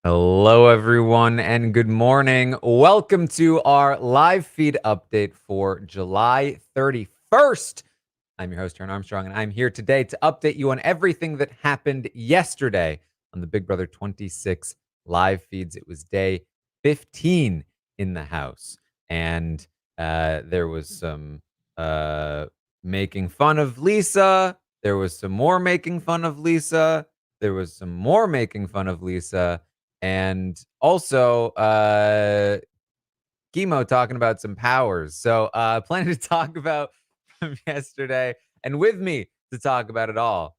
Hello, everyone, and good morning. Welcome to our live feed update for July 31st. I'm your host, Taran Armstrong, and I'm here today to update you on everything that happened yesterday on the Big Brother 26 live feeds. It was day 15 in the house, and there was some uh, making fun of Lisa. There was some more making fun of Lisa. There was some more making fun of Lisa. And also, Kimo talking about some powers. So, plenty to talk about from yesterday. And with me to talk about it all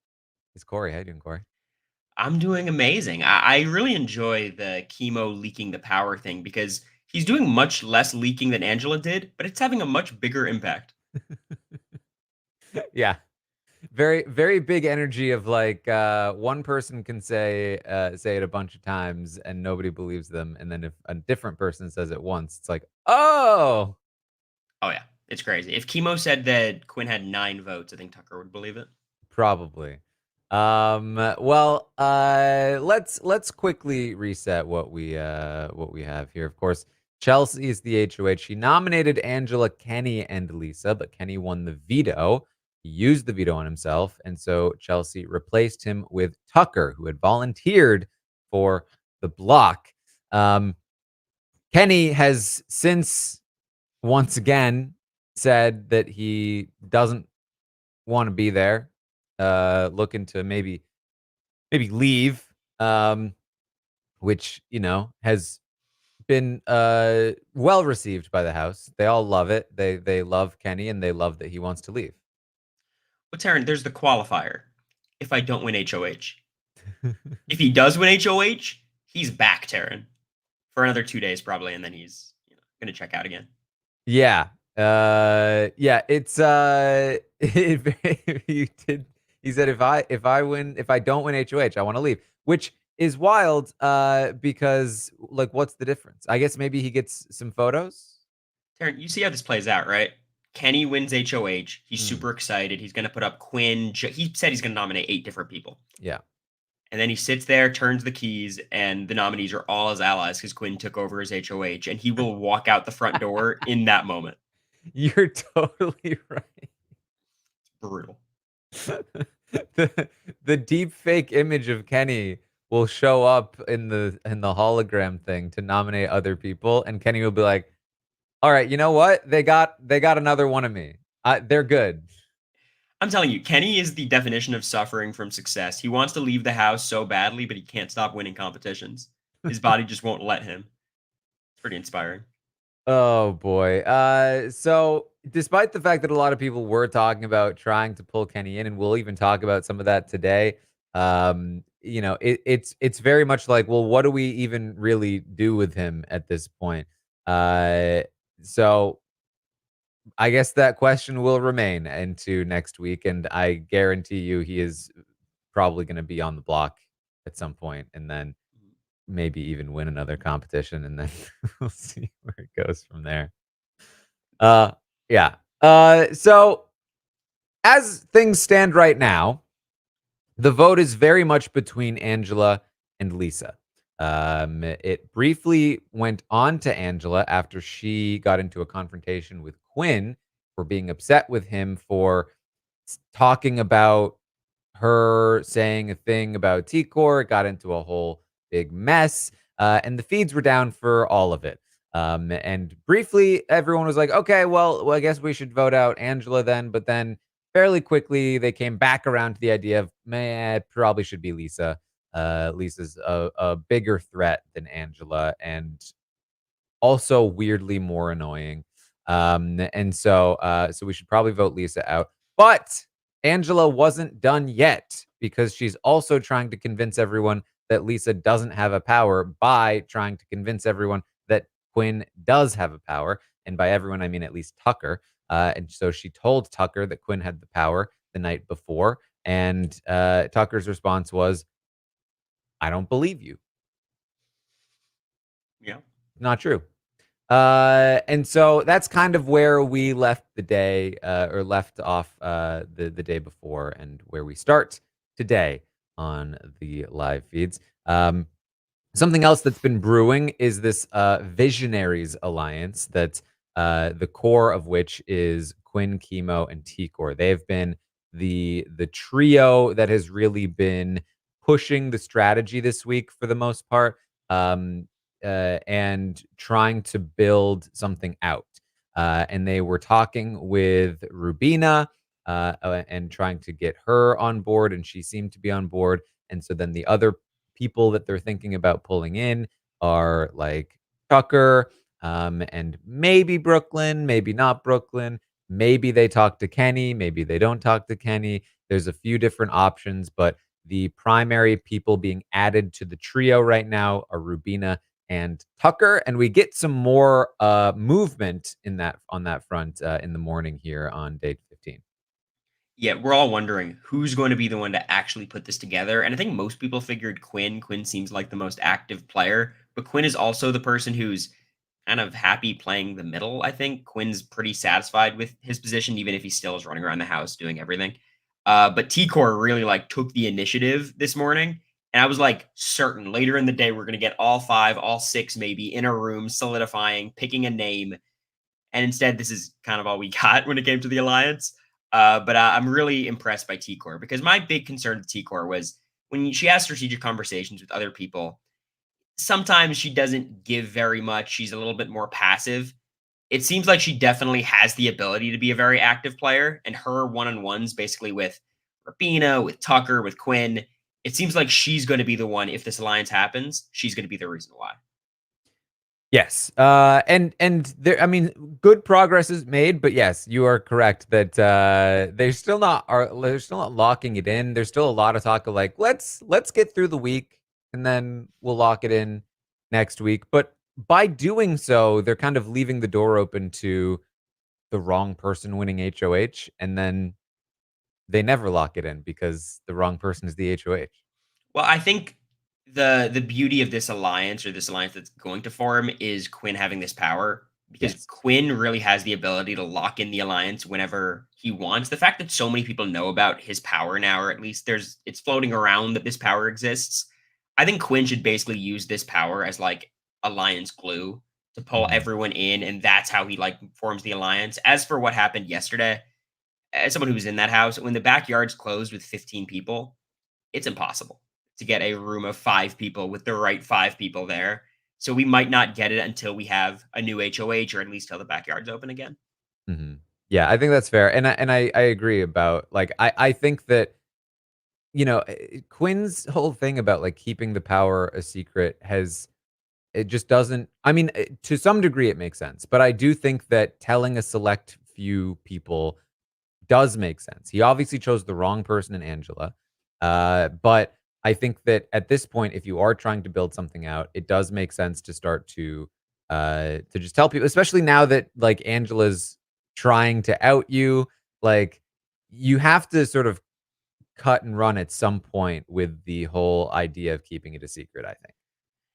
is Cory. How you doing, Cory? I'm doing amazing. I really enjoy the chemo leaking the power thing because he's doing much less leaking than Angela did, but it's having a much bigger impact. Yeah. Very, very big energy of like one person can say it a bunch of times and nobody believes them. And then if a different person says it once, it's like, oh, Oh yeah, it's crazy. If chemo said that Quinn had 9 votes, I think Tucker would believe it. probably. Well, let's quickly reset what we have here. Of course, Chelsea is the HOH. She nominated Angela, Kenney, and Lisa, but Kenney won the veto. He used the veto on himself, and so Chelsea replaced him with Tucker, who had volunteered for the block. Um, Kenney has since once again said that he doesn't want to be there, looking to maybe leave, which, has been, well received by the house. They all love it. They love Kenney, and they love that he wants to leave. But Taryn, there's the qualifier. If I don't win HOH. If he does win HOH, he's back, Taryn, for another 2 days probably, and then he's gonna check out again. Yeah. Yeah, it's, he said, "If I don't win HOH, I wanna leave," which is wild, because, like, what's the difference? I guess maybe he gets some photos? Taryn, you see how this plays out, right? Kenny wins HOH. He's Mm, super excited. He's gonna put up Quinn. He said he's gonna nominate 8 different people. yeah. And then he sits there, turns the keys, and the nominees are all his allies because Quinn took over as HOH, and he will walk out the front door in that moment. You're totally right. Brutal. The deep fake image of Kenny will show up in the hologram thing to nominate other people, and Kenny will be like, "All right, you know what? They got another one of me. They're good." I'm telling you, Kenny is the definition of suffering from success. He wants to leave the house so badly, but he can't stop winning competitions. His body just won't let him. It's pretty inspiring. Oh boy. So despite the fact that a lot of people were talking about trying to pull Kenny in, and we'll even talk about some of that today, it's very much like, well, what do we even really do with him at this point? Uh, so I guess that question will remain into next week, and I guarantee you he is probably going to be on the block at some point, and then maybe even win another competition, and then we'll see where it goes from there. Uh, yeah. So as things stand right now, the vote is very much between Angela and Lisa. It briefly went on to Angela after she got into a confrontation with Quinn for being upset with him for talking about her saying a thing about T-Core. It got into a whole big mess, and the feeds were down for all of it. And briefly, everyone was like, "Okay, well, I guess we should vote out Angela then." But then, fairly quickly, they came back around to the idea of, "Man, it probably should be Lisa." Lisa's a bigger threat than Angela, and also weirdly more annoying. And so we should probably vote Lisa out. But Angela wasn't done yet because she's also trying to convince everyone that Lisa doesn't have a power by trying to convince everyone that Quinn does have a power. And by everyone, I mean at least Tucker. And so she told Tucker that Quinn had the power the night before. And Tucker's response was, "I don't believe you. Yeah. Not true." And so that's kind of where we left the day, or left off the day before, and where we start today on the live feeds. Something else that's been brewing is this Visionaries Alliance that the core of which is Quinn, Kimo, and Tikor. They've been the trio that has really been pushing the strategy this week for the most part, and trying to build something out. And they were talking with Rubina and trying to get her on board, and she seemed to be on board. And so then the other people that they're thinking about pulling in are like Tucker, and maybe Brooklyn, maybe not Brooklyn. Maybe they talk to Kenney, maybe they don't talk to Kenney. There's a few different options, but the primary people being added to the trio right now are Rubina and Tucker, and we get some more movement in that on that front in the morning here on day 15. Yeah, we're all wondering who's going to be the one to actually put this together. And I think most people figured Quinn. Quinn seems like the most active player, but Quinn is also the person who's kind of happy playing the middle. I think Quinn's pretty satisfied with his position, even if he still is running around the house doing everything. But T-Core really like took the initiative this morning. And I was like certain later in the day, we're going to get all five, all six, maybe in a room, solidifying, picking a name. And instead, this is kind of all we got when it came to the alliance. But I'm really impressed by T-Core because my big concern with T-Core was when she has strategic conversations with other people, sometimes she doesn't give very much. She's a little bit more passive. It seems like she definitely has the ability to be a very active player, and her one-on-ones basically with Rapina, with Tucker, with Quinn, it seems like she's going to be the one, if this alliance happens, she's going to be the reason why. Yes, and there, I mean, good progress is made, but yes, you are correct that they're still not locking it in. There's still a lot of talk of like let's get through the week and then we'll lock it in next week. But by doing so, they're kind of leaving the door open to the wrong person winning HOH, and then they never lock it in because the wrong person is the HOH. Well, I think the beauty of this alliance or this alliance that's going to form is Quinn having this power because Yes. Quinn really has the ability to lock in the alliance whenever he wants. The fact that so many people know about his power now, or at least it's floating around that this power exists. I think Quinn should basically use this power as like alliance glue to pull Mhm. everyone in, and that's how he like forms the alliance. As for what happened yesterday, as someone who was in that house, when the backyard's closed with 15 people, it's impossible to get a room of 5 people with the right 5 people there. So we might not get it until we have a new HOH or at least till the backyard's open again. Mhm. Yeah, I think that's fair, and I agree about like I think that Quinn's whole thing about like keeping the power a secret has it just doesn't. I mean, to some degree, it makes sense, but I do think that telling a select few people does make sense. He obviously chose the wrong person in Angela. But I think that at this point, if you are trying to build something out, it does make sense to start to just tell people, especially now that like Angela's trying to out you, like you have to sort of cut and run at some point with the whole idea of keeping it a secret, I think.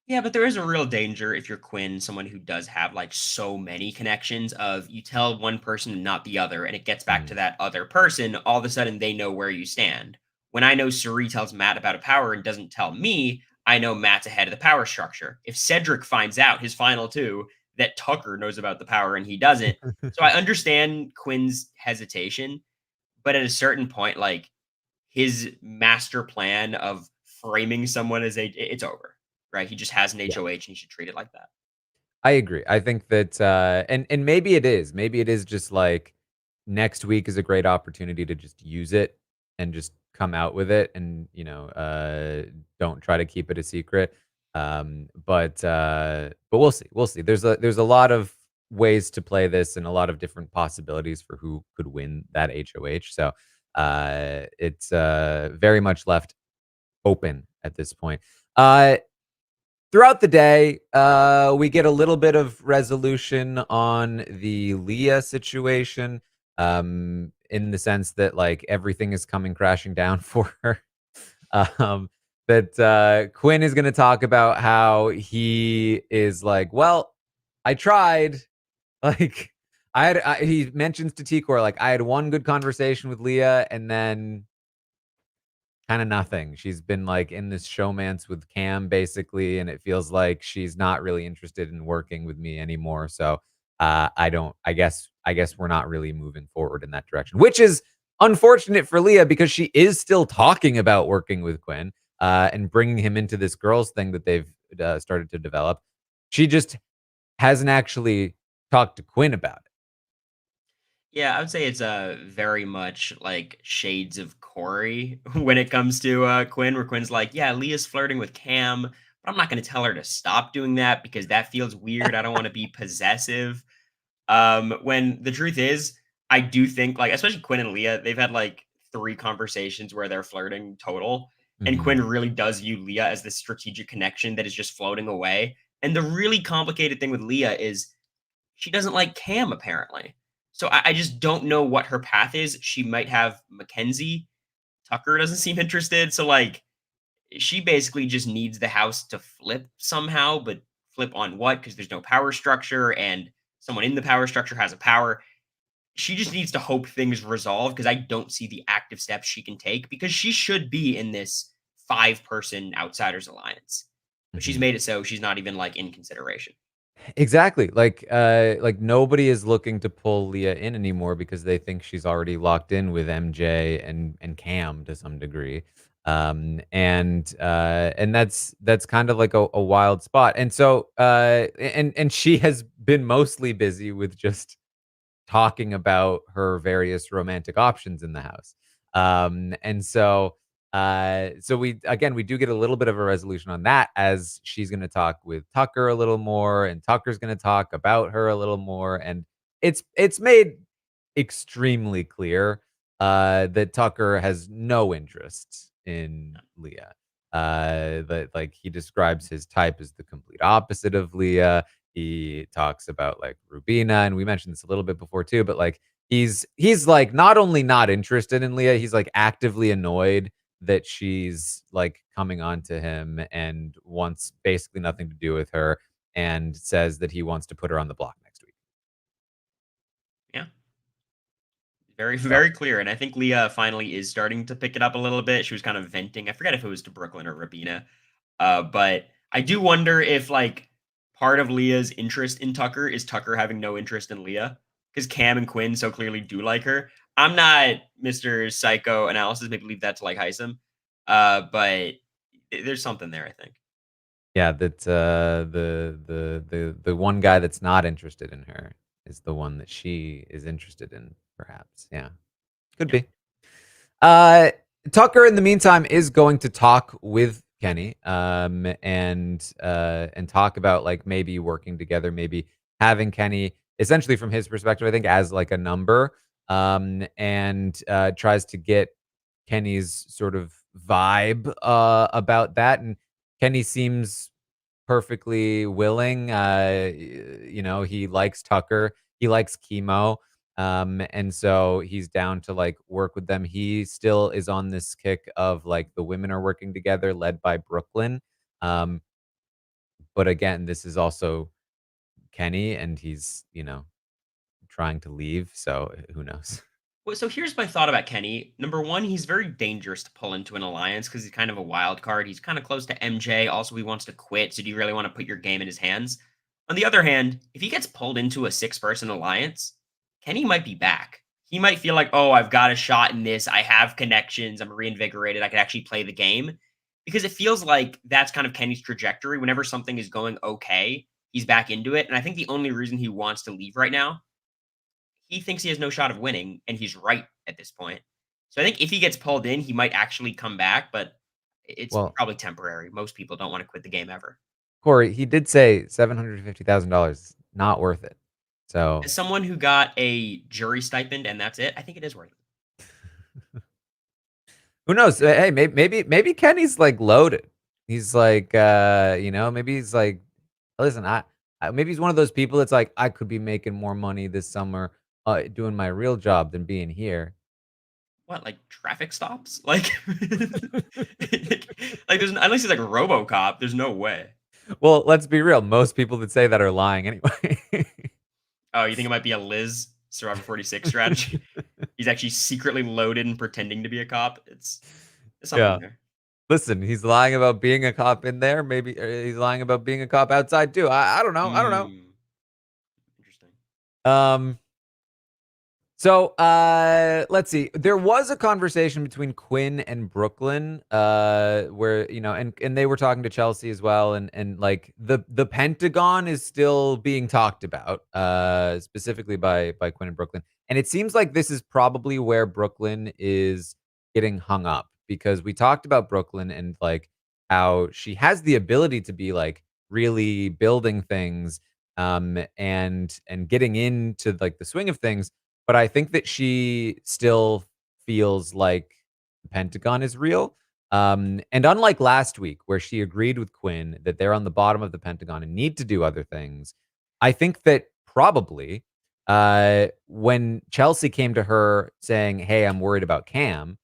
Yeah, but there is a real danger if you're Quinn, someone who does have like so many connections of you tell one person and not the other, and it gets back to Mhm. that other person, all of a sudden they know where you stand. When I know Suri tells Matt about a power and doesn't tell me, I know Matt's ahead of the power structure. If Cedric finds out his final two that Tucker knows about the power and he doesn't. So I understand Quinn's hesitation, but at a certain point, like his master plan of framing someone as it's over, right? He just has an Yeah. HOH and he should treat it like that. I agree. I think that, and maybe it is. Maybe it is just like next week is a great opportunity to just use it and just come out with it, and don't try to keep it a secret. But we'll see. We'll see. There's a lot of ways to play this and a lot of different possibilities for who could win that HOH. So it's very much left open at this point. Uh, Throughout the day, we get a little bit of resolution on the Leah situation, in the sense that like everything is coming crashing down for her. That Quinn is going to talk about how he is like, well, I tried. Like, he mentions to Tikor like I had one good conversation with Leah, and then kind of nothing. She's been like in this showmance with Cam basically, and it feels like she's not really interested in working with me anymore. So I don't. I guess we're not really moving forward in that direction, which is unfortunate for Leah because she is still talking about working with Quinn and bringing him into this girls thing that they've started to develop. She just hasn't actually talked to Quinn about it. Yeah, I would say it's very much like shades of Corey when it comes to Quinn, where Quinn's like, yeah, Leah's flirting with Cam, but I'm not going to tell her to stop doing that because that feels weird. I don't want to be possessive. When the truth is, I do think like, especially Quinn and Leah, they've had like 3 conversations where they're flirting total. And Mhm. Quinn really does view Leah as this strategic connection that is just floating away. And the really complicated thing with Leah is she doesn't like Cam apparently. So I just don't know what her path is. She might have Mackenzie. Tucker doesn't seem interested. So like she basically just needs the house to flip somehow, but flip on what? Because there's no power structure and someone in the power structure has a power. She just needs to hope things resolve because I don't see the active steps she can take because she should be in this 5-person outsiders alliance. But she's Mhm. made it so she's not even like in consideration. Exactly. Like nobody is looking to pull Leah in anymore because they think she's already locked in with MJ and Cam to some degree. And that's kind of like a wild spot. And so and she has been mostly busy with just talking about her various romantic options in the house. And so we do get a little bit of a resolution on that as she's going to talk with Tucker a little more, and Tucker's going to talk about her a little more, and it's made extremely clear that Tucker has no interest in Leah. That like he describes his type as the complete opposite of Leah. He talks about like Rubina, and we mentioned this a little bit before too, but like he's like not only not interested in Leah, he's like actively annoyed that she's like coming on to him and wants basically nothing to do with her and says that he wants to put her on the block next week. Yeah. Very, So very clear. And I think Leah finally is starting to pick it up a little bit. She was kind of venting. I forget if it was to Brooklyn or Rabina. But I do wonder if like part of Leah's interest in Tucker is Tucker having no interest in Leah. Because Cam and Quinn so clearly do like her. I'm not Mr. Psycho analysis, maybe leave that to like Heisem. But there's something there, I think. yeah, that the one guy that's not interested in her is the one that she is interested in, perhaps. Yeah, could Yeah. be. Uh, Tucker, in the meantime, is going to talk with Kenney, and talk about like maybe working together, maybe having Kenney essentially from his perspective, I think, as like a number, and tries to get Kenny's sort of vibe about that, and Kenney seems perfectly willing. He likes Tucker, he likes Kimo. And so he's down to like work with them. He still is on this kick of like the women are working together, led by Brooklyn. Um, but again, this is also Kenney, and he's trying to leave. So who knows? Well, so here's my thought about Kenny. Number one, he's very dangerous to pull into an alliance because he's kind of a wild card. He's kind of close to MJ. Also, he wants to quit. So, do you really want to put your game in his hands? On the other hand, if he gets pulled into a 6-person alliance, Kenny might be back. He might feel like, oh, I've got a shot in this. I have connections. I'm reinvigorated. I can actually play the game because it feels like that's kind of Kenny's trajectory. Whenever something is going okay, he's back into it. And I think the only reason he wants to leave right now he thinks he has no shot of winning, and he's right at this point. So I think if he gets pulled in, he might actually come back, but it's Well, probably temporary. Most people don't want to quit the game ever. Corey, he did say $750,000 not worth it. As So someone who got a jury stipend and that's it, I think it is worth it. who knows? Hey, maybe Kenny's like loaded. He's like, maybe he's like, listen, maybe he's one of those people that's like, I could be making more money this summer, doing my real job than being here. What, like traffic stops? Like, like there's unless he's like RoboCop, there's no way. Well, let's be real. Most people that say that are lying anyway. Oh, you think it might be a Liz Survivor 46 strategy? He's actually secretly loaded and pretending to be a cop. It's There's something Yeah. there. Listen, he's lying about being a cop in there. Maybe he's lying about being a cop outside too. I don't know. I don't know. Mm, interesting. Um, So, let's see. There was a conversation between Quinn and Brooklyn, where, and they were talking to Chelsea as well, and like the Pentagon is still being talked about, specifically by Quinn and Brooklyn. And it seems like this is probably where Brooklyn is getting hung up because we talked about Brooklyn and like how she has the ability to be like really building things, and getting into like the swing of things, but I think that she still feels like the Pentagon is real. And unlike last week, where she agreed with Quinn that they're on the bottom of the Pentagon and need to do other things, I think that probably when Chelsea came to her saying, "Hey, I'm worried about Cam,"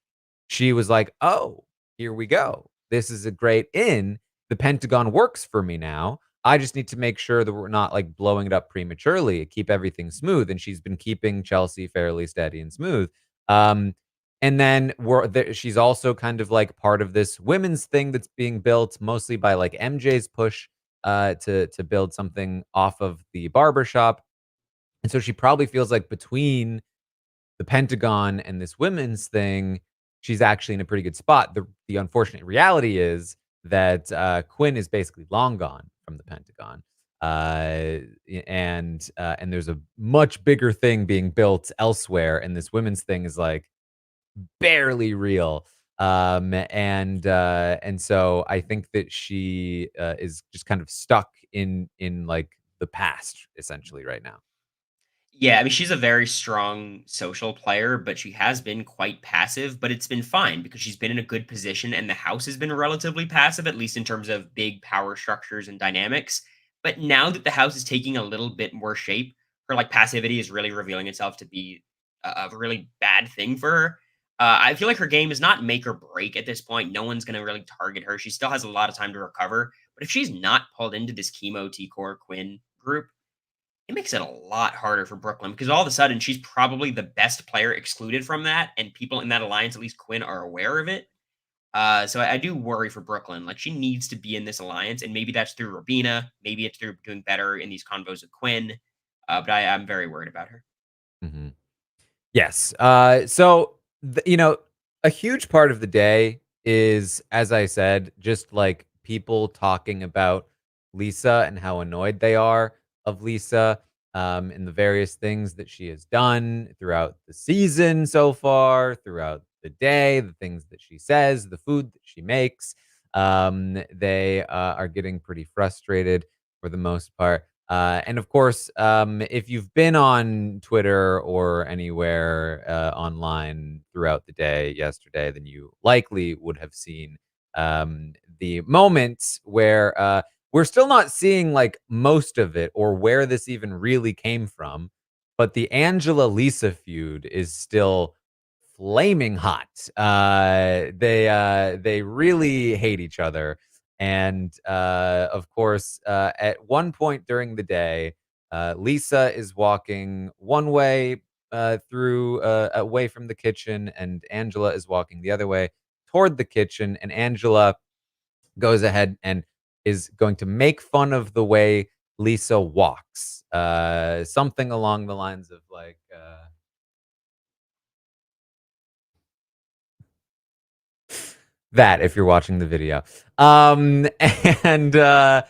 she was like, "Oh, here we go. This is a great in. The Pentagon works for me now. I just need to make sure that we're not like blowing it up prematurely, keep everything smooth." And she's been keeping Chelsea fairly steady and smooth. Um, and then she's also kind of like part of this women's thing that's being built mostly by like MJ's push to build something off of the barbershop. And so she probably feels like between the Pentagon and this women's thing, she's actually in a pretty good spot. The unfortunate reality is that Quinn is basically long gone from the Pentagon, and there's a much bigger thing being built elsewhere, and this women's thing is like barely real. And so I think that she is just kind of stuck in like the past essentially right now. Yeah, I mean, she's a very strong social player, but she has been quite passive, but it's been fine because she's been in a good position and the house has been relatively passive, at least in terms of big power structures and dynamics. But now that the house is taking a little bit more shape, her like passivity is really revealing itself to be a really bad thing for her. I feel like her game is not make or break at this point. No one's going to really target her. She still has a lot of time to recover. But if she's not pulled into this Chemo, T-Core, Quinn group, it makes it a lot harder for Brooklyn because all of a sudden she's probably the best player excluded from that, and people in that alliance, at least Quinn, are aware of it. So I do worry for Brooklyn. Like she needs to be in this alliance, and maybe that's through Robina, maybe it's through doing better in these convos with Quinn. But I'm very worried about her. Mhm. Yes. A huge part of the day is, as I said, just like people talking about Lisa and how annoyed they are of Lisa, and the various things that she has done throughout the season so far, throughout the day, the things that she says, the food that she makes. They are getting pretty frustrated for the most part. And of course, if you've been on Twitter or anywhere online throughout the day yesterday, then you likely would have seen the moments where we're still not seeing like most of it or where this even really came from. But the Angela Lisa feud is still flaming hot. They really hate each other, and of course, at one point during the day, Lisa is walking one way through away from the kitchen, and Angela is walking the other way toward the kitchen. And Angela goes ahead and is going to make fun of the way Lisa walks, something along the lines of like. That if you're watching the video. And I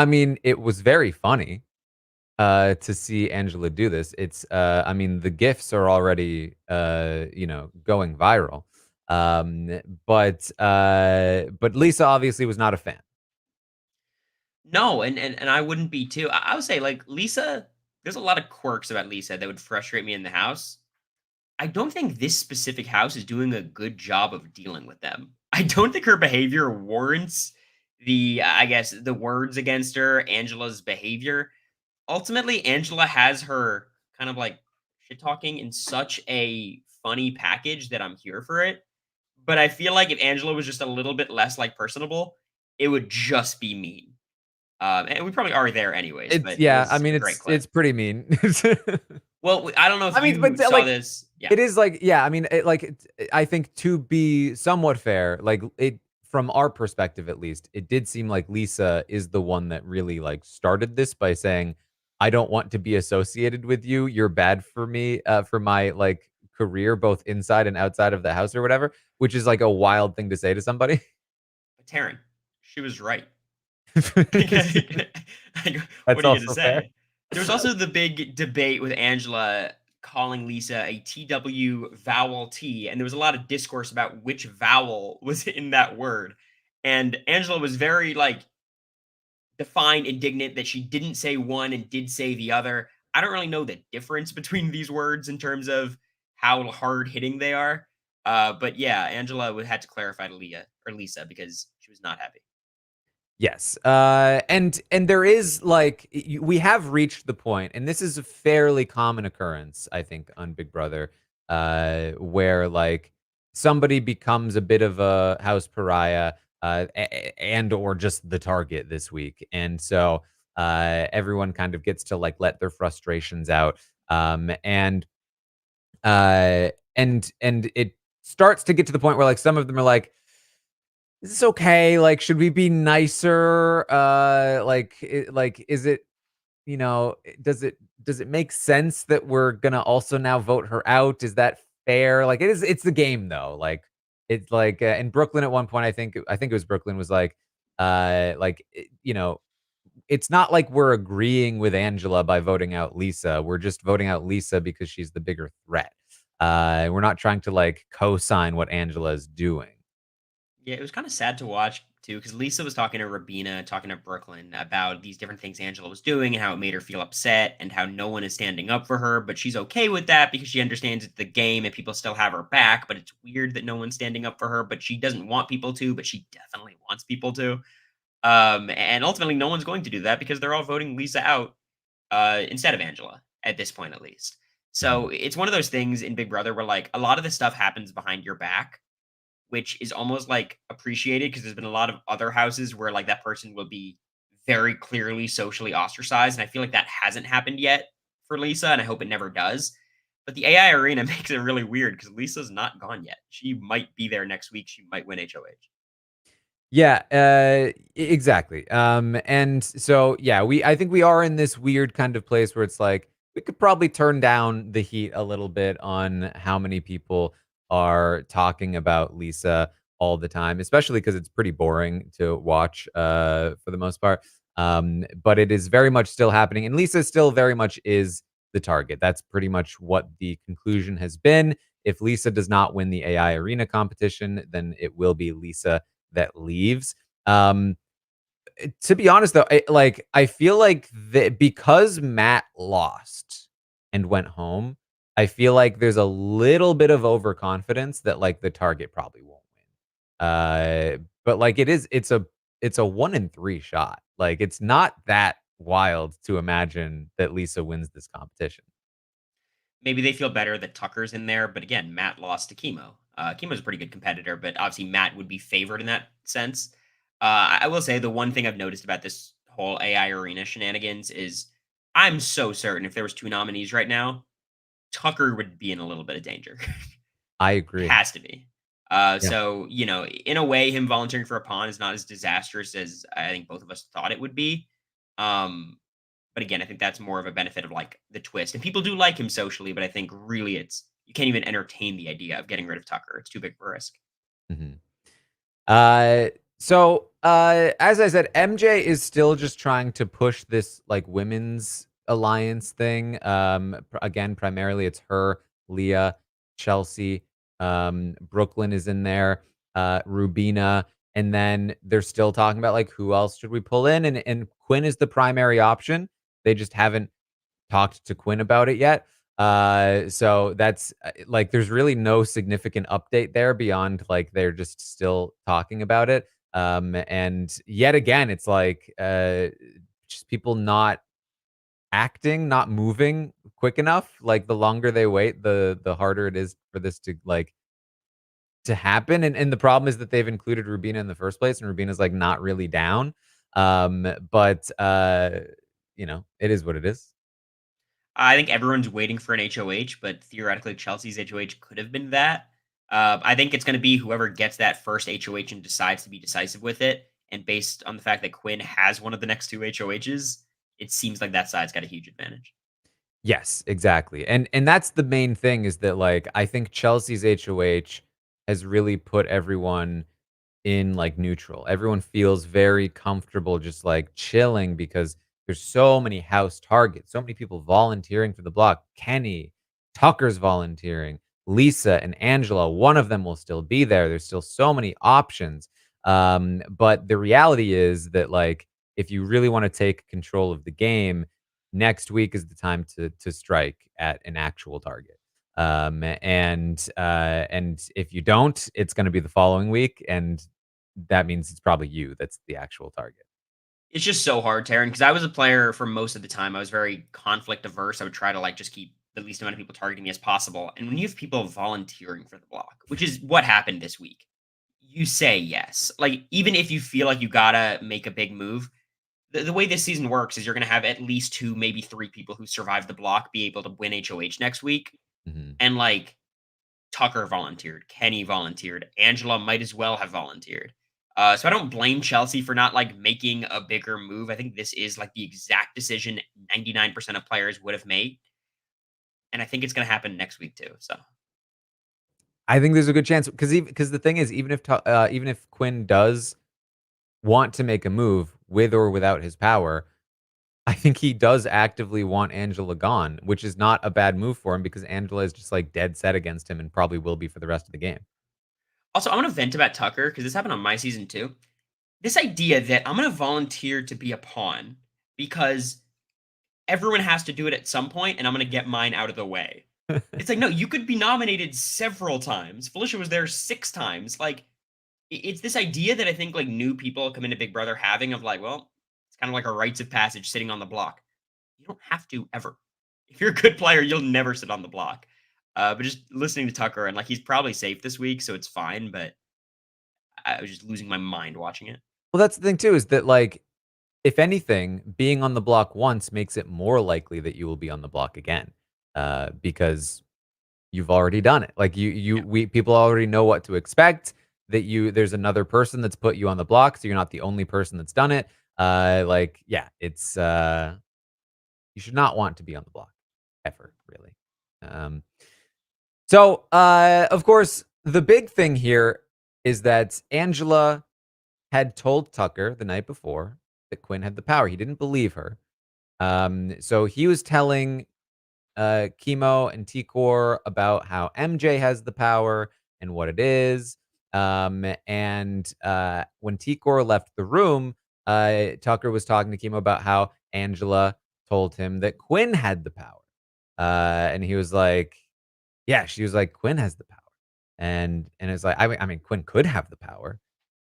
mean, it was very funny to see Angela do this. I mean, the gifs are already going viral. Um, but Lisa obviously was not a fan. No, and I wouldn't be too. I would say like Lisa. There's a lot of quirks about Lisa that would frustrate me in the house. I don't think this specific house is doing a good job of dealing with them. I don't think her behavior warrants I guess, the words against her, Angela's behavior. Ultimately, Angela has her kind of like shit talking in such a funny package that I'm here for it. But I feel like if Angela was just a little bit less like personable, it would just be mean. And we probably are there anyways, It's but it yeah. I was mean, a great it's clip. it's pretty mean. Well, I don't know if I mean, but you saw like this. Yeah. It is like, yeah, I mean, I think to be somewhat fair, like it from our perspective at least, it did seem like Lisa is the one that really like started this by saying, "I don't want to be associated with you. You're bad for me, for my like career, both inside and outside of the house or whatever," which is like a wild thing to say to somebody. But Taryn, she was right. That's Like, what are you gonna also fair. say? There was also the big debate with Angela calling Lisa a TW vowel T, and there was a lot of discourse about which vowel was in that word. And Angela was very like defined, indignant that she didn't say one and did say the other. I don't really know the difference between these words in terms of how hard hitting they are. But yeah, Angela had to clarify to Leah or Lisa because she was not happy. Yes. And there is like we have reached the point, and this is a fairly common occurrence, I think, on Big Brother, where like somebody becomes a bit of a house pariah, and or just the target this week. And so everyone kind of gets to like let their frustrations out. And it starts to get to the point where like some of them are like, is this okay? Like, should we be nicer? Is it, does it make sense that we're gonna also now vote her out? Is that fair? Like, it's the game though. Like, it's like in Brooklyn at one point, I think it was Brooklyn was it's not like we're agreeing with Angela by voting out Lisa. We're just voting out Lisa because she's the bigger threat. We're not trying to like co-sign what Angela is doing. Yeah, it was kind of sad to watch too, because Lisa was talking to Rabina, talking to Brooklyn about these different things Angela was doing and how it made her feel upset and how no one is standing up for her. But she's okay with that because she understands it's the game and people still have her back. But it's weird that no one's standing up for her, but she doesn't want people to, but she definitely wants people to. And ultimately, no one's going to do that because they're all voting Lisa out instead of Angela at this point, at least. Mhm. So it's one of those things in Big Brother where like a lot of this stuff happens behind your back, which is almost like appreciated because there's been a lot of other houses where like that person will be very clearly socially ostracized. And I feel like that hasn't happened yet for Lisa, and I hope it never does. But the AI arena makes it really weird because Lisa's not gone yet. She might be there next week. She might win HOH. Yeah, exactly. And so yeah, I think we are in this weird kind of place where it's like we could probably turn down the heat a little bit on how many people are talking about Lisa all the time, especially because it's pretty boring to watch for the most part. But it is very much still happening, and Lisa still very much is the target. That's pretty much what the conclusion has been. If Lisa does not win the AI arena competition, then it will be Lisa that leaves. Um, to be honest though, I feel like because Matt lost and went home, I feel like there's a little bit of overconfidence that like the target probably won't win. But like it's a 1 in 3 shot. Like it's not that wild to imagine that Lisa wins this competition. Maybe they feel better that Tucker's in there, but again, Matt lost to Kimo. Kimo's a pretty good competitor, but obviously Matt would be favored in that sense. I will say the one thing I've noticed about this whole AI arena shenanigans is I'm so certain if there was two nominees right now, Tucker would be in a little bit of danger. I It agree. has to be. Yeah. So, in a way, him volunteering for a pawn is not as disastrous as I think both of us thought it would be. Um, but again, I think that's more of a benefit of like the twist. And people do like him socially, but I think really you can't even entertain the idea of getting rid of Tucker. It's too big of a risk. Mhm. As I said, MJ is still just trying to push this like women's alliance thing. Again, primarily it's her, Leah, Chelsea, Brooklyn is in there, Rubina, and then they're still talking about like who else should we pull in, and Quinn is the primary option. They just haven't talked to Quinn about it yet. So that's like there's really no significant update there beyond like they're just still talking about it. And yet again, it's like just people not acting, not moving quick enough. Like the longer they wait, the harder it is for this to happen. And the problem is that they've included Rubina in the first place, and Rubina's like not really down. But it is what it is. I think everyone's waiting for an HOH, but theoretically, Chelsea's HOH could have been that. I think it's going to be whoever gets that first HOH and decides to be decisive with it. And based on the fact that Quinn has one of the next two HOHs, it seems like that side's got a huge advantage. Yes, exactly. And that's the main thing is that, like, I think Chelsea's HOH has really put everyone in, like, neutral. Everyone feels very comfortable just, like, chilling because there's so many house targets, so many people volunteering for the block. Kenney, Tucker's volunteering, Lisa and Angela, one of them will still be there. There's still so many options. But the reality is that, like, if you really wanna take control of the game, next week is the time to strike at an actual target. And if you don't, it's gonna be the following week, and that means it's probably you that's the actual target. It's just so hard, Taryn, because I was a player for most of the time. I was very conflict averse. I would try to like just keep the least amount of people targeting me as possible. And when you have people volunteering for the block, which is what happened this week, you say yes. Like even if you feel like you gotta make a big move, the way this season works is you're gonna have at least two, maybe three people who survive the block be able to win HOH next week. Mhm. And like Tucker volunteered, Kenney volunteered, Angela might as well have volunteered. So I don't blame Chelsea for not like making a bigger move. I think this is like the exact decision 99% of players would have made. And I think it's going to happen next week too. So I think there's a good chance because the thing is, even if Quinn does want to make a move with or without his power, I think he does actively want Angela gone, which is not a bad move for him because Angela is just, like, dead set against him and probably will be for the rest of the game. also, I want to vent about Tucker because this happened on my season too. This idea that I'm going to volunteer to be a pawn because everyone has to do it at some point and I'm going to get mine out of the way. It's like, no, you could be nominated several times. Felicia was there 6 times. Like, it's this idea that I think like new people come into Big Brother having of like, well, it's kind of like a rites of passage sitting on the block. You don't have to ever. If you're a good player, you'll never sit on the block. But just listening to Tucker and like he's probably safe this week, so it's fine. But I was just losing my mind watching it. Well, that's the thing too is that, like, if anything, being on the block once makes it more likely that you will be on the block again, because you've already done it. Like, Yeah. we people already know what to expect, that there's another person that's put you on the block, so you're not the only person that's done it. Like, yeah, you should not want to be on the block ever, really. Um, of course, the big thing here is that Angela had told Tucker the night before that Quinn had the power. He didn't believe her. So he was telling Kimo and Tikor about how MJ has the power and what it is. And when Tikor left the room, Tucker was talking to Kimo about how Angela told him that Quinn had the power. And he was like, yeah, she was like, Quinn has the power. And it's like, I mean, Quinn could have the power.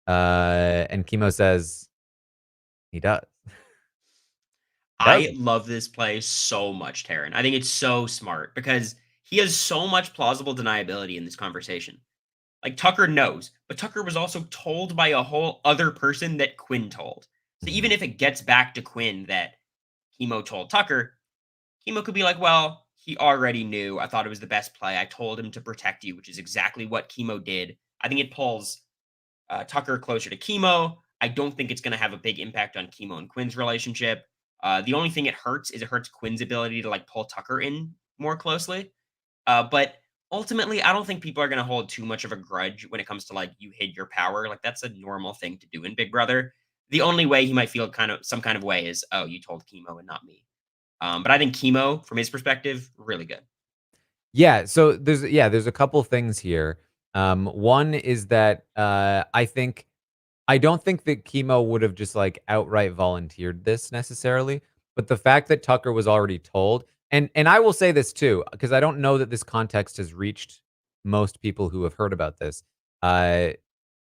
And Kimo says he does. I Doesn't. love this play so much, Taryn. I think it's so smart because he has so much plausible deniability in this conversation. Like Tucker knows, but Tucker was also told by a whole other person that Quinn told. So even Mhm. if it gets back to Quinn that Kimo told Tucker, Kimo could be like, well, he already knew. I thought it was the best play. I told him to protect you, which is exactly what Kimo did. I think it pulls Tucker closer to Kimo. I don't think it's going to have a big impact on Kimo and Quinn's relationship. The only thing it hurts is it hurts Quinn's ability to like pull Tucker in more closely. But ultimately, I don't think people are going to hold too much of a grudge when it comes to like you hid your power. Like that's a normal thing to do in Big Brother. The only way he might feel kind of some kind of way is, oh, you told Kimo and not me. But I think Kimo, from his perspective, really good. Yeah, so there's a couple things here. One is that I don't think that Kimo would have just like outright volunteered this necessarily, but the fact that Tucker was already told, and I will say this too, because I don't know that this context has reached most people who have heard about this. Uh,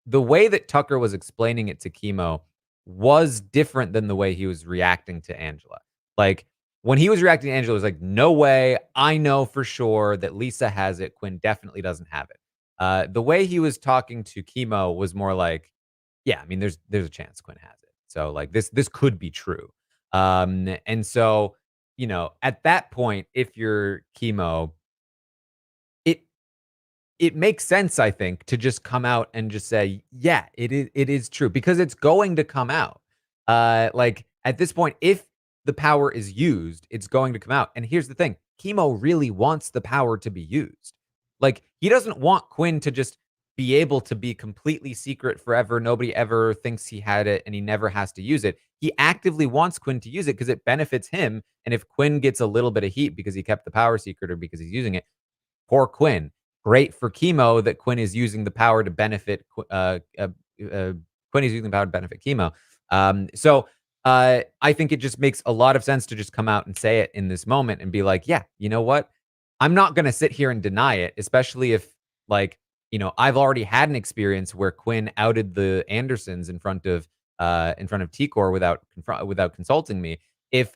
the way that Tucker was explaining it to Kimo was different than the way he was reacting to Angela. Like, when he was reacting to Angela, it was like, "No way, I know for sure that Lisa has it, Quinn definitely doesn't have it." The way he was talking to Kimo was more like, "Yeah, I mean, there's a chance Quinn has it. So, like, this could be true." And so at that point, if you're Kimo, it it makes sense, I think, to just come out and just say, "Yeah, it is true," because it's going to come out. Like, at this point, if the power is used, it's going to come out, and here's the thing, Kimo really wants the power to be used. Like, he doesn't want Quinn to just be able to be completely secret forever, nobody ever thinks he had it, and he never has to use it. He actively wants Quinn to use it because it benefits him, and if Quinn gets a little bit of heat because he kept the power secret or because he's using it, poor Quinn. Great for Kimo that Quinn is using the power to benefit Quinn is using the power to benefit Kimo. I think it just makes a lot of sense to just come out and say it in this moment and be like, yeah, you know what? I'm not going to sit here and deny it, especially if, like, I've already had an experience where Quinn outed the Andersons in front of T-Core without consulting me. If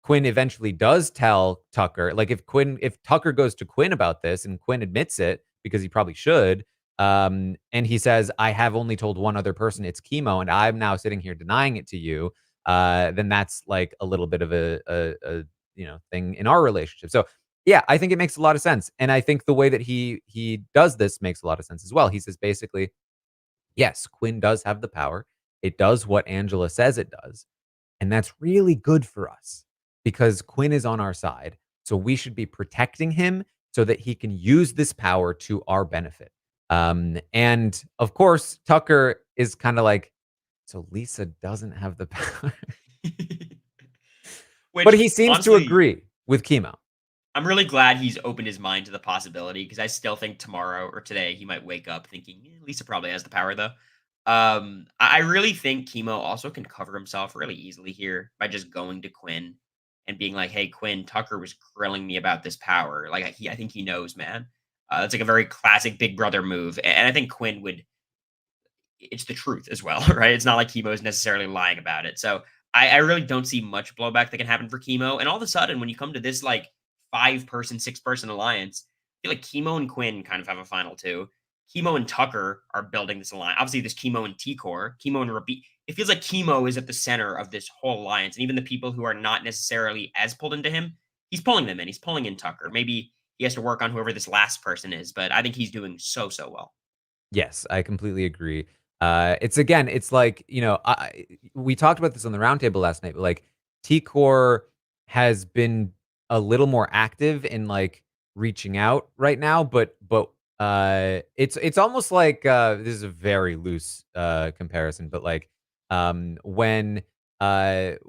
Quinn eventually does tell Tucker, like, if Tucker goes to Quinn about this and Quinn admits it because he probably should, and he says, "I have only told one other person, it's Kimo, and I'm now sitting here denying it to you," then that's like a little bit of a thing in our relationship. So yeah, I think it makes a lot of sense, and I think the way that he does this makes a lot of sense as well. He says basically, yes, Quinn does have the power. It does what Angela says it does. And that's really good for us because Quinn is on our side. So we should be protecting him so that he can use this power to our benefit. And of course, Tucker is kind of like, so Lisa doesn't have the power. But Which he seems to honestly, agree with Chemo. I'm really glad he's opened his mind to the possibility because I still think tomorrow or today he might wake up thinking Lisa probably has the power though. I really think Chemo also can cover himself really easily here by just going to Quinn and being like, "Hey, Quinn, Tucker was grilling me about this power. Like, I think he knows, man. It's like a very classic Big Brother move, and I think Quinn would it's the truth as well, right? It's not like Chemo is necessarily lying about it. So I really don't see much blowback that can happen for Chemo. And all of a sudden, when you come to this like 5-person, 6-person alliance, I feel like Chemo and Quinn kind of have a final two. Chemo and Tucker are building this alliance. Obviously, there's Chemo and T-Core, Chemo and Rabi. It feels like Chemo is at the center of this whole alliance. And even the people who are not necessarily as pulled into him, he's pulling them in. He's pulling in Tucker. Maybe he has to work on whoever this last person is, but I think he's doing so, so well. Yes, I completely agree. It's like, we talked about this on the roundtable last night, but like T-Core has been a little more active in like reaching out right now, but it's almost like this is a very loose comparison, but like when Brett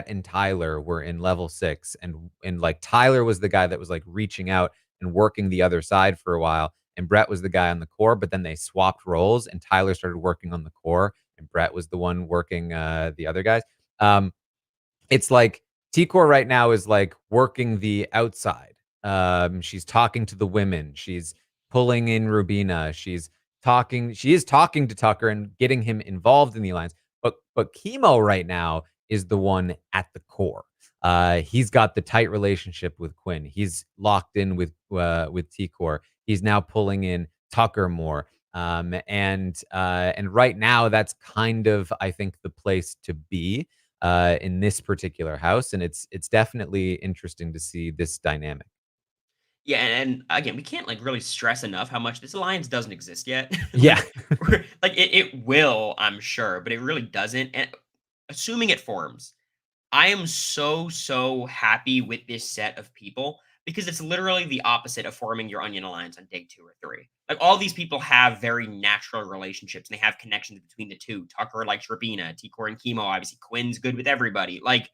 and Tyler were in level 6 and like Tyler was the guy that was like reaching out and working the other side for a while and Brett was the guy on the core, but then they swapped roles and Tyler started working on the core and Brett was the one working the other guys. Um, it's like T-Core right now is like working the outside. She's talking to the women. She's pulling in Rubina. She is talking to Tucker and getting him involved in the alliance. But Chemo right now is the one at the core. He's got the tight relationship with Quinn. He's locked in with T-Core. He's now pulling in Tucker more. And right now that's kind of I think the place to be in this particular house, and it's definitely interesting to see this dynamic. Yeah, and again, we can't like really stress enough how much this alliance doesn't exist yet. Yeah. like it will, I'm sure, but it really doesn't. And assuming it forms, I am so, so happy with this set of people because it's literally the opposite of forming your Onion Alliance on day 2 or 3. Like, all these people have very natural relationships and they have connections between the two. Tucker likes Rabina, T-Core and Chemo. Obviously, Quinn's good with everybody. Like,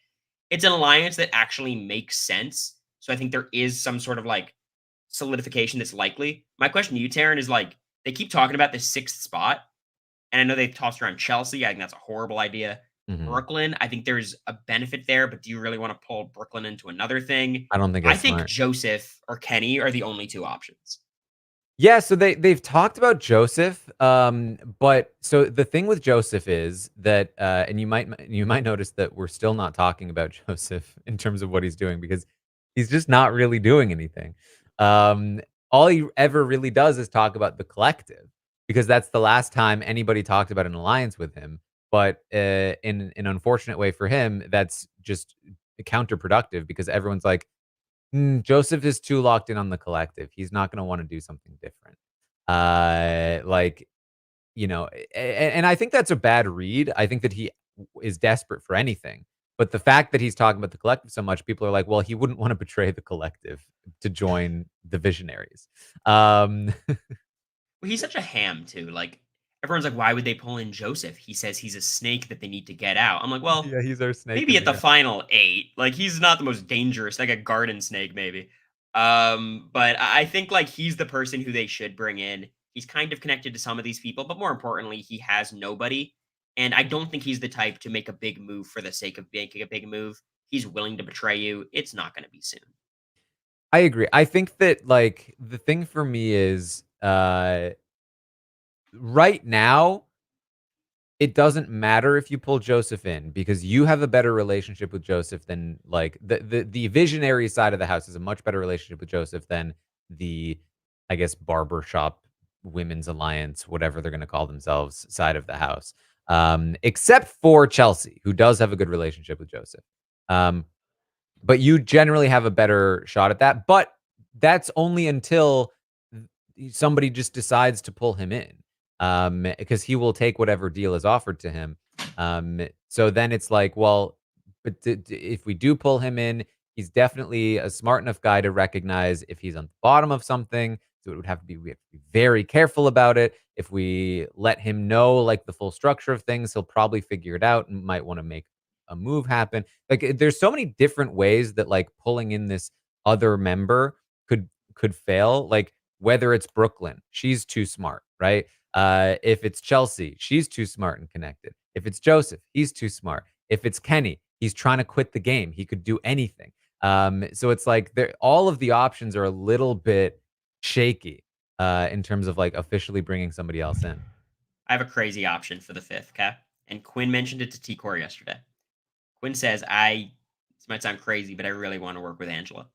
it's an alliance that actually makes sense. So I think there is some sort of like solidification that's likely. My question to you, Taryn, is like, they keep talking about this 6th spot. And I know they've tossed around Chelsea. I think that's a horrible idea. Mhm. Brooklyn, I think there's a benefit there, but do you really want to pull Brooklyn into another thing? I don't think I it's think smart. Joseph or Kenney are the only 2 options. Yeah, so they've talked about Joseph, but so the thing with Joseph is that, and you might notice that we're still not talking about Joseph in terms of what he's doing because he's just not really doing anything. Um, all he ever really does is talk about the collective because that's the last time anybody talked about an alliance with him. But in an unfortunate way for him, that's just counterproductive because everyone's like, Joseph is too locked in on the collective. He's not going to want to do something different. Like, and I think that's a bad read. I think that he is desperate for anything. But the fact that he's talking about the collective so much, people are like, well, he wouldn't want to betray the collective to join the Visionaries. Well, he's such a ham too. Like everyone's like, why would they pull in Joseph? He says he's a snake that they need to get out. I'm like, well, Yeah, he's our snake maybe in at the the final 8. Like he's not the most dangerous, like a garden snake, maybe. But I think like he's the person who they should bring in. He's kind of connected to some of these people, but more importantly, he has nobody. And I don't think he's the type to make a big move for the sake of making a big move. He's willing to betray you. It's not going to be soon. I agree. I think that like the thing for me is right now it doesn't matter if you pull Joseph in because you have a better relationship with Joseph than like the visionary side of the house is a much better relationship with Joseph than the, I guess, barbershop women's alliance, whatever they're going to call themselves, side of the house. Except for Chelsea, who does have a good relationship with Joseph. Um, but you generally have a better shot at that. But that's only until somebody just decides to pull him in, because he will take whatever deal is offered to him. So then it's like, well, but if we do pull him in, he's definitely a smart enough guy to recognize if he's on the bottom of something. So it would have to be, we have to be very careful about it. If we let him know like the full structure of things, he'll probably figure it out and might want to make a move happen. Like there's so many different ways that like pulling in this other member could fail. Like whether it's Brooklyn, she's too smart, right? If it's Chelsea, she's too smart and connected. If it's Joseph, he's too smart. If it's Kenney, he's trying to quit the game. He could do anything. So it's like all of the options are a little bit shaky in terms of like officially bringing somebody else in. I have a crazy option for the 5th, okay? And Quinn mentioned it to T Core yesterday. Quinn says, this might sound crazy, but I really want to work with Angela.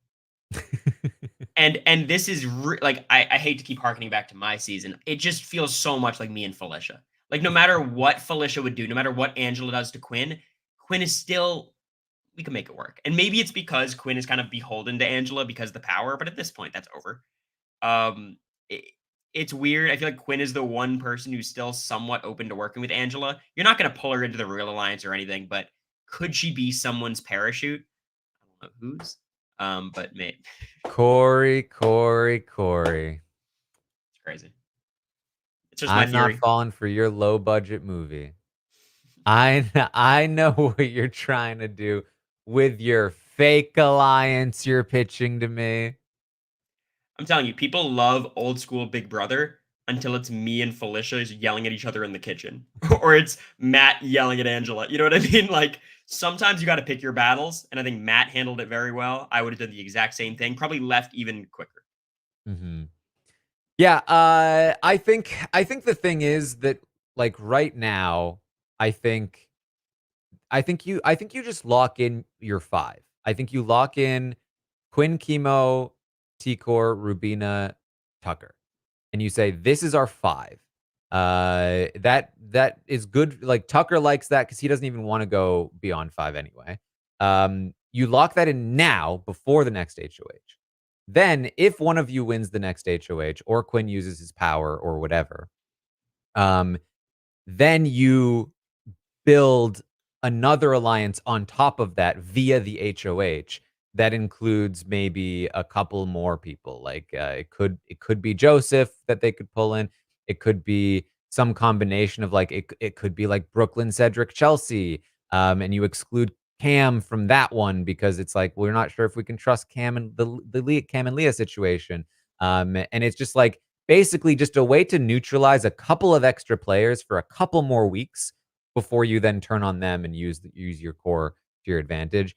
And this is like I hate to keep harkening back to my season. It just feels so much like me and Felicia. Like no matter what Felicia would do, no matter what Angela does to Quinn, Quinn is still we can make it work. And maybe it's because Quinn is kind of beholden to Angela because of the power, but at this point that's over. Um it, it's weird. I feel like Quinn is the one person who's still somewhat open to working with Angela. You're not going to pull her into the real alliance or anything, but could she be someone's parachute? I don't know whose. But maybe Cory. it's crazy. It's just my I'm not theory. falling for your low budget movie. I know what you're trying to do with your fake alliance you're pitching to me. I'm telling you, people love old school Big Brother until it's me and Felicia yelling at each other in the kitchen, or it's Matt yelling at Angela. You know what I mean? Like sometimes you got to pick your battles, and I think Matt handled it very well. I would have done the exact same thing, probably left even quicker. Mhm. Yeah, I think the thing is that like right now, I think I think you just lock in your 5. I think you lock in Quinn, Kimo, T-Core, Rubina, Tucker. And you say, "This is our 5." That is good. Like Tucker likes that because he doesn't even want to go beyond 5 anyway. You lock that in now before the next HOH. Then, if one of you wins the next HOH or Quinn uses his power or whatever, um, then you build another alliance on top of that via the HOH that includes maybe a couple more people. Like it could be Joseph that they could pull in. It could be some combination of like it could be like Brooklyn, Cedric, Chelsea, and you exclude Cam from that one because it's like we're not sure if we can trust Cam and Cam and Leah situation. And it's just like basically just a way to neutralize a couple of extra players for a couple more weeks before you then turn on them and use your core to your advantage.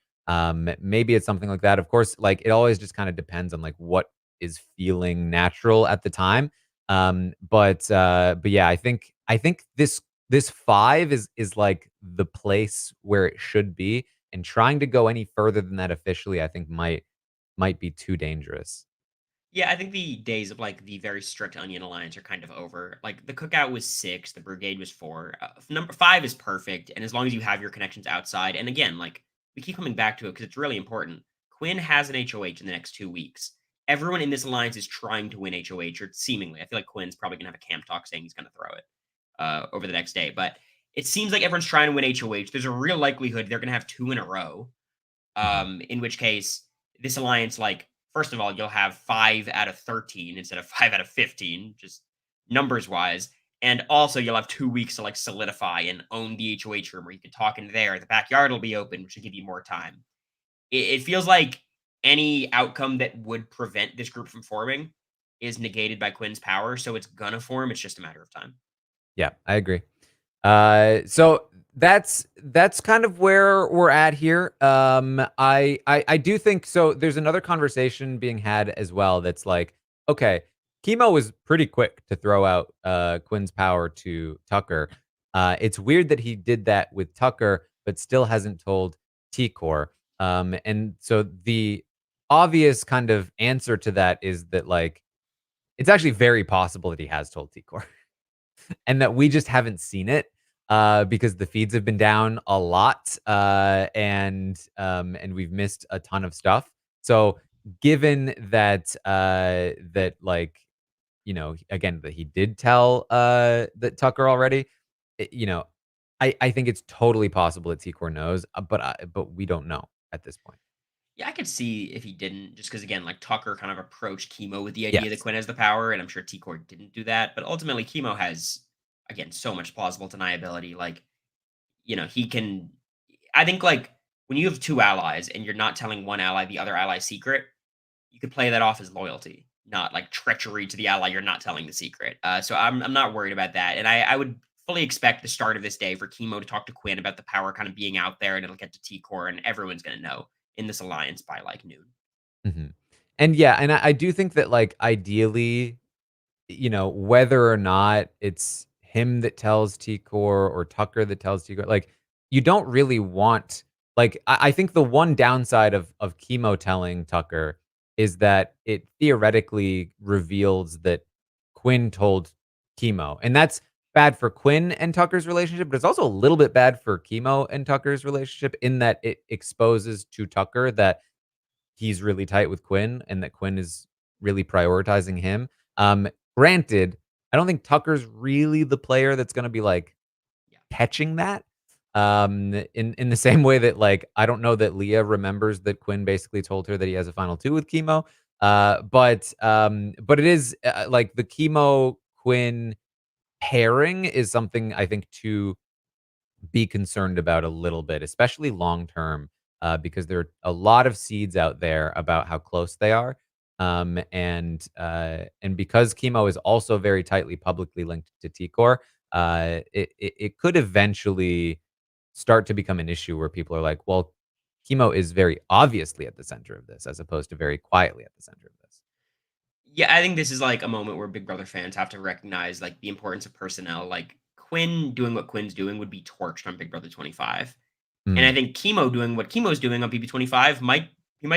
Maybe it's something like that. Of course, like it always just kind of depends on like what is feeling natural at the time. But yeah, I think this 5 is like the place where it should be, and trying to go any further than that officially, I think might be too dangerous. Yeah, I think the days of like the very strict Onion Alliance are kind of over. Like the Cookout was 6, the Brigade was 4. Number 5 is perfect, and as long as you have your connections outside, and again, like we keep coming back to it because it's really important. Quinn has an HOH in the next 2 weeks. Everyone in this alliance is trying to win HOH, or seemingly. I feel like Quinn's probably gonna have a camp talk saying he's gonna throw it over the next day. But it seems like everyone's trying to win HOH. There's a real likelihood they're gonna have 2 in a row. Mhm. In which case, this alliance, like, first of all, you'll have 5 out of 13 instead of 5 out of 15, just numbers wise. And also, you'll have 2 weeks to like solidify and own the HOH room where you can talk in there. The backyard will be open, which will give you more time. It feels like any outcome that would prevent this group from forming is negated by Quinn's power. So it's gonna form. It's just a matter of time. Yeah, I agree. So that's kind of where we're at here. I do think so. There's another conversation being had as well. That's like, okay, Chemo was pretty quick to throw out Quinn's power to Tucker. It's weird that he did that with Tucker, but still hasn't told T-Core. And so the obvious kind of answer to that is that like it's actually very possible that he has told T-Core and that we just haven't seen it because the feeds have been down a lot and we've missed a ton of stuff. So given that that like again that he did tell that Tucker already, you know, I think it's totally possible that T-Core knows, but we don't know at this point. Yeah, I could see if he didn't, just because again, like Tucker kind of approached Chemo with the idea that Yes. Quinn has the power, and I'm sure T-Core didn't do that. But ultimately, Chemo has again so much plausible deniability. Like, he can. I think like when you have two allies and you're not telling one ally the other ally's secret, you could play that off as loyalty, not like treachery to the ally you're not telling the secret. So I'm not worried about that, and I would fully expect the start of this day for Chemo to talk to Quinn about the power kind of being out there, and it'll get to T-Core, and everyone's gonna know in this alliance by like noon. Mhm. And yeah, and I do think that like ideally whether or not it's him that tells T-Core or Tucker that tells T-Core, like, you don't really want like, I think the one downside of Chemo telling Tucker is that it theoretically reveals that Quinn told Chemo, and that's bad for Quinn and Tucker's relationship, but it's also a little bit bad for Chemo and Tucker's relationship in that it exposes to Tucker that he's really tight with Quinn and that Quinn is really prioritizing him. Um, Granted, I don't think Tucker's really the player that's gonna be, like, Yeah. catching that. In the same way that, like, I don't know that Leah remembers that Quinn basically told her that he has a final 2 with Chemo. But it is, like, the Chemo-Quinn pairing is something I think to be concerned about a little bit, especially long term, because there are a lot of seeds out there about how close they are. And because Chemo is also very tightly publicly linked to T-Core, it could eventually start to become an issue where people are like, well, Chemo is very obviously at the center of this, as opposed to very quietly at the center of this. Yeah, I think this is like a moment where Big Brother fans have to recognize like the importance of personnel. Like Quinn doing what Quinn's doing would be torched on Big Brother 25. And I Mm, think Chemo doing what Chemo's doing on BB25 might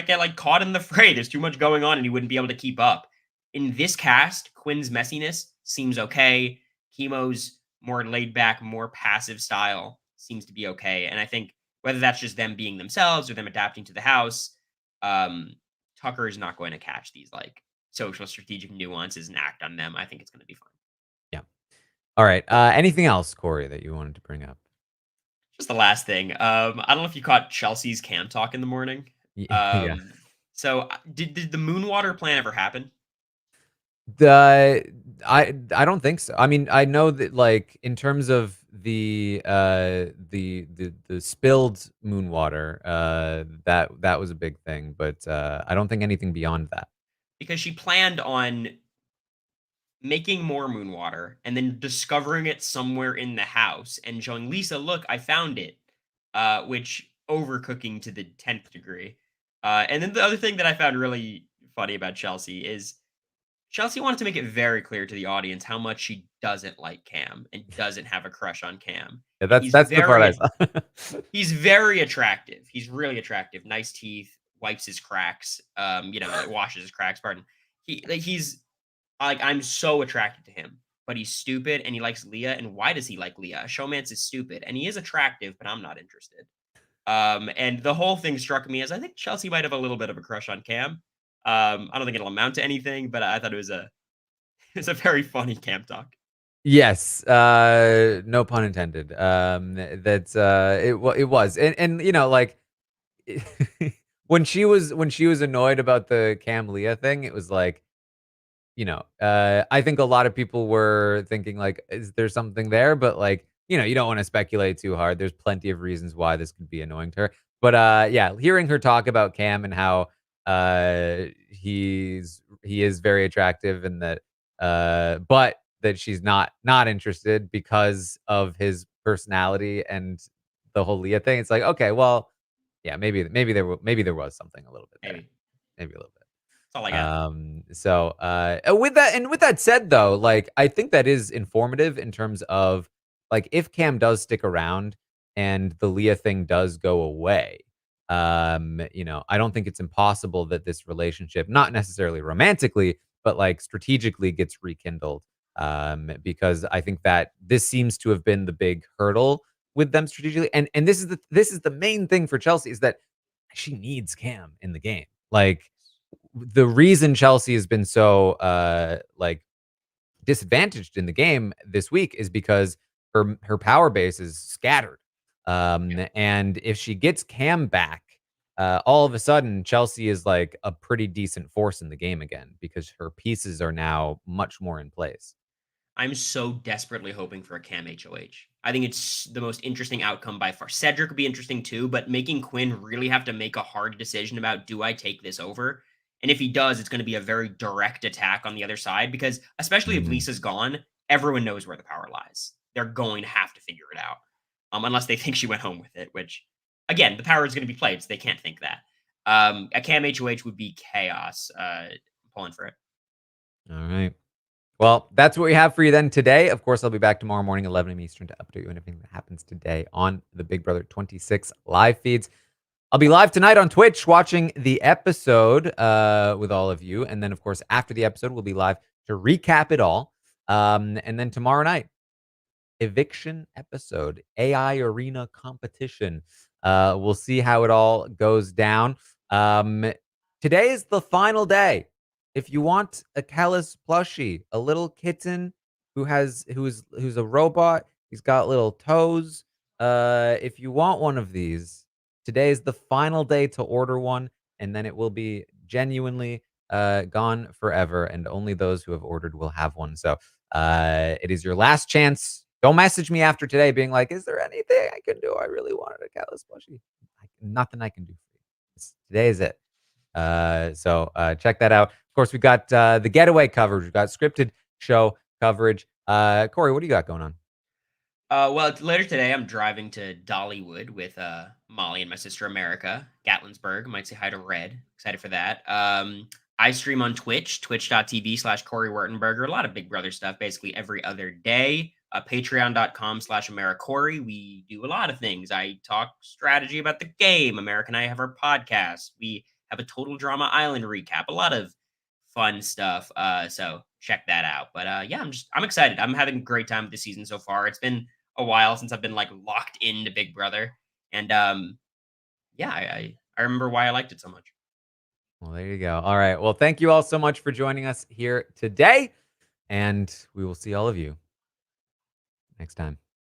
get like caught in the fray. There's too much going on and he wouldn't be able to keep up. In this cast, Quinn's messiness seems okay. Chemo's more laid back, more passive style seems to be okay. And I think whether that's just them being themselves or them adapting to the house, um, Tucker is not going to catch these like social strategic nuances and act on them. I think it's going to be fine. yeah. All right. Anything else, Corey, that you wanted to bring up? Just the last thing. I don't know if you caught Chelsea's cam talk in the morning. Yeah. Did the Moonwater plan ever happen? The I don't think so. I mean, I know that like in terms of the spilled moon water, that was a big thing, but I don't think anything beyond that. Because she planned on making more Moonwater and then discovering it somewhere in the house and showing Lisa, "Look, I found it," which overcooking to the 10th degree. And then the other thing that I found really funny about Chelsea is Chelsea wanted to make it very clear to the audience how much she doesn't like Cam and doesn't have a crush on Cam. Yeah, And that's the part I saw. he's very attractive. He's really attractive. Nice teeth, wipes his cracks, washes his cracks, pardon. He's like, I'm so attracted to him, but he's stupid and he likes Leah. And why does he like Leah? A showman's is stupid and he is attractive, but I'm not interested. And the whole thing struck me as I think Chelsea might have a little bit of a crush on Cam. I don't think it'll amount to anything, but I thought it was a it's a very funny camp talk. Yes, no pun intended. That's it was, and like when she was annoyed about the Cam Leah thing, it was like, I think a lot of people were thinking like, is there something there? But like, you don't want to speculate too hard. There's plenty of reasons why this could be annoying to her. But yeah, hearing her talk about Cam and how he is very attractive and that but that she's not interested because of his personality and the whole Leah thing. It's like, okay, well, yeah, maybe there was something a little bit there. Maybe. Maybe a little bit. That's all I got. With that said though, like I think that is informative in terms of like if Cam does stick around and the Leah thing does go away, I don't think it's impossible that this relationship, not necessarily romantically, but like strategically gets rekindled. Because I think that this seems to have been the big hurdle with them strategically. And this is the main thing for Chelsea is that she needs Cam in the game. Like the reason Chelsea has been so like disadvantaged in the game this week is because her power base is scattered. And if she gets Cam back, all of a sudden Chelsea is like a pretty decent force in the game again because her pieces are now much more in place. I'm so desperately hoping for a Cam HOH. I think it's the most interesting outcome by far. Cedric would be interesting too, but making Quinn really have to make a hard decision about do I take this over? And if he does, it's going to be a very direct attack on the other side because, especially if Mhm. Lisa's gone, everyone knows where the power lies. They're going to have to figure it out, unless they think she went home with it, which, again, the power is going to be played, so they can't think that. A Cam HOH would be chaos. Pulling for it. All right. Well, that's what we have for you then today. Of course, I'll be back tomorrow morning, 11 a.m. Eastern, to update you on everything that happens today on the Big Brother 26 live feeds. I'll be live tonight on Twitch watching the episode with all of you. And then, of course, after the episode, we'll be live to recap it all. And then tomorrow night, eviction episode, AI arena competition. We'll see how it all goes down. Um, Today is the final day. If you want a Kellis plushie, a little kitten who's a robot, he's got little toes. If you want one of these, today is the final day to order one, and then it will be genuinely gone forever, and only those who have ordered will have one. So it is your last chance. Don't message me after today being like, "Is there anything I can do? I really wanted a Kellis plushie." Nothing I can do for you. Today is it. Check that out. Of course, we got the getaway coverage. We've got scripted show coverage. Cory, what do you got going on? Well, later today, I'm driving to Dollywood with Molly and my sister America, Gatlinburg. Might say hi to Red. Excited for that. I stream on Twitch, twitch.tv/Cory Wurtenberger. A lot of Big Brother stuff, basically every other day. Patreon.com/AmeriCory. We do a lot of things. I talk strategy about the game. America and I have our podcast. We have a Total Drama Island recap. A lot of fun stuff. So check that out. But yeah, I'm excited. I'm having a great time with the season so far. It's been a while since I've been like locked into Big Brother, and yeah, I remember why I liked it so much. Well, there you go. All right. Well, thank you all so much for joining us here today, and we will see all of you next time.